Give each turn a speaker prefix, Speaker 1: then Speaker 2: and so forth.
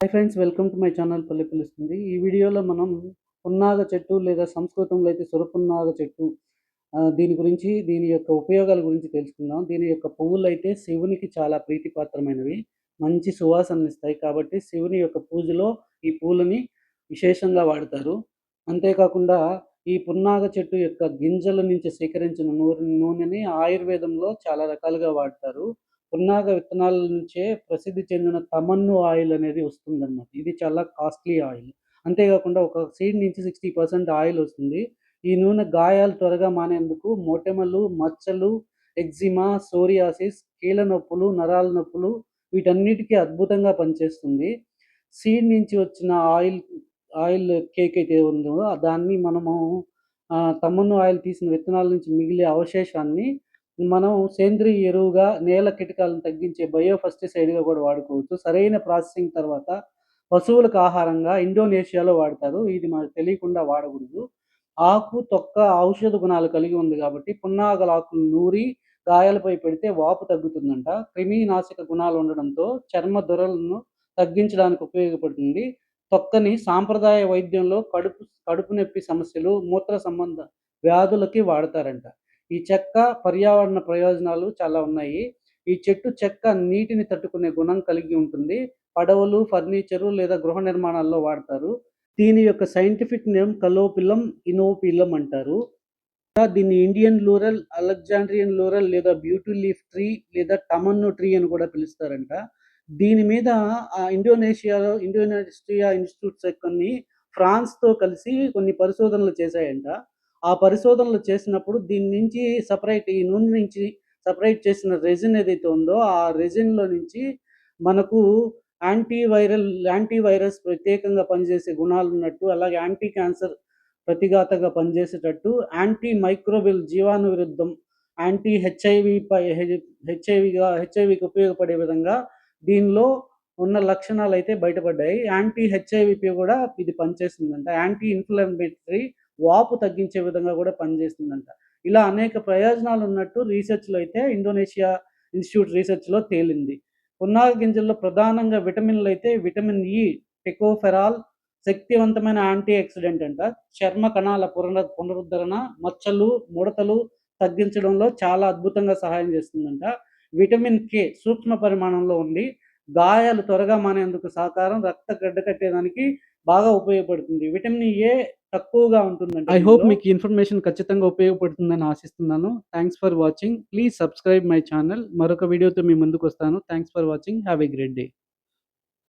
Speaker 1: Hi friends, welcome to my channel పల్లె పిలుస్తుంది. ఈ వీడియోలో మనం పున్నాగ చెట్టు లేదా సంస్కృతంలో అయితే సురపున్నాగ చెట్టు దీని గురించి, దీని యొక్క ఉపయోగాల గురించి తెలుసుకుందాం. దీని యొక్క పువ్వులైతే శివునికి చాలా ప్రీతిపాత్రమైనవి. మంచి సువాసననిస్తాయి. కాబట్టి శివుని యొక్క పూజలో ఈ పూలని విశేషంగా వాడతారు. అంతేకాకుండా ఈ పున్నాగ చెట్టు యొక్క గింజల నుంచి సేకరించిన నూనెని ఆయుర్వేదంలో చాలా రకాలుగా వాడతారు. పున్నాగ విత్తనాల నుంచే ప్రసిద్ధి చెందిన తమన్ను ఆయిల్ అనేది వస్తుందన్నమాట. ఇది చాలా కాస్ట్‌లీ ఆయిల్. అంతేకాకుండా ఒక సీడ్ నుంచి 60% ఆయిల్ వస్తుంది. ఈ నూనె గాయాలు త్వరగా మానేందుకు మొటిమలు, మచ్చలు, ఎగ్జిమా, సోరియాసిస్, కీళ్ళ నొప్పులు, నరాల నొప్పులు వీటన్నిటికి అద్భుతంగా పనిచేస్తుంది. సీడ్ నుంచి వచ్చిన ఆయిల్ కేక్ అయితే ఉందో దాన్ని మనము తమన్ను ఆయిల్ తీసిన విత్తనాల నుంచి మిగిలే అవశేషాన్ని మనం సేంద్రియ ఎరువుగా, నేల కీటకాలను తగ్గించే బయో పెస్టిసైడ్‌గా కూడా వాడుకోవచ్చు. సరైన ప్రాసెసింగ్ తర్వాత పశువులకు ఆహారంగా ఇండోనేషియాలో వాడతారు. ఇది మనకు తెలియకుండా వాడకూడదు. ఆకు, తొక్క ఔషధ గుణాలు కలిగి ఉంది కాబట్టి పున్నాగల ఆకులు నూరి గాయాలపై పెడితే వాపు తగ్గుతుందంట. క్రిమినాశక గుణాలు ఉండడంతో చర్మ దొరలను తగ్గించడానికి ఉపయోగపడుతుంది. తొక్కని సాంప్రదాయ వైద్యంలో కడుపు నొప్పి సమస్యలు, మూత్ర సంబంధ వ్యాధులకి వాడతారంట. ఈ చెక్క పర్యావరణ ప్రయోజనాలు చాలా ఉన్నాయి. ఈ చెట్టు చెక్క నీటిని తట్టుకునే గుణం కలిగి ఉంటుంది. పడవలు, ఫర్నిచరు లేదా గృహ నిర్మాణాల్లో వాడతారు. దీని యొక్క సైంటిఫిక్ నేమ్ కలోపిలం ఇనోపిలం అంటారు. దీన్ని ఇండియన్ లూరల్, అలెగ్జాండ్రియన్ లూరల్ లేదా బ్యూటీ లీఫ్ ట్రీ లేదా టమన్ను ట్రీ అని కూడా పిలుస్తారంట. దీని మీద ఇండోనేషియా ఇన్‌స్టిట్యూట్స్ కొన్ని ఫ్రాన్స్‌తో కలిసి కొన్ని పరిశోధనలు చేశాయంట. ఆ పరిశోధనలు చేసినప్పుడు దీని నుంచి ఈ నూనె నుంచి సెపరేట్ చేసిన రెసిన్ ఏదైతే ఉందో, ఆ రెసిన్‌లో నుంచి మనకు యాంటీవైరస్ ప్రత్యేకంగా పనిచేసే గుణాలున్నట్టు, అలాగే యాంటీ క్యాన్సర్ ప్రతిఘాతంగా పనిచేసేటట్టు, యాంటీ మైక్రోబియల్ జీవాణు విరుద్ధం, యాంటీ హెచ్ఐవికి ఉపయోగపడే విధంగా దీనిలో ఉన్న లక్షణాలైతే బయటపడ్డాయి. యాంటీ హెచ్ఐవిపి కూడా ఇది పనిచేస్తుందంట. యాంటీ ఇన్‌ఫ్లమేటరీ, వాపు తగ్గించే విధంగా కూడా పనిచేస్తుందంట. ఇలా అనేక ప్రయోజనాలున్నట్టు రీసెర్చ్‌లో అయితే ఇండోనేషియా ఇన్‌స్టిట్యూట్ రీసెర్చ్‌లో తేలింది. పున్నాగ గింజల్లో ప్రధానంగా విటమిన్‌లైతే విటమిన్ ఇ, టెకోఫెరాల్ శక్తివంతమైన యాంటీ ఆక్సిడెంట్ అంట. చర్మ కణాల పునరుద్ధరణ, మచ్చలు, ముడతలు తగ్గించడంలో చాలా అద్భుతంగా సహాయం చేస్తుందంట. విటమిన్ కే సూక్ష్మ పరిమాణంలో ఉండి గాయాలు త్వరగా మానేందుకు సహకారం, రక్త గడ్డ కట్టేదానికి బాగా ఉపయోగపడుతుంది. విటమిన్ ఏ తక్కువగా ఉంటుందంట. ఐ హోప్ మీకు ఇన్ఫర్మేషన్ ఖచ్చితంగా ఉపయోగపడుతుందని ఆశిస్తున్నాను. Thanks for watching. Please subscribe my channel. మరొక వీడియోతో మీ ముందుకొస్తాను. Thanks for watching. Have a great day.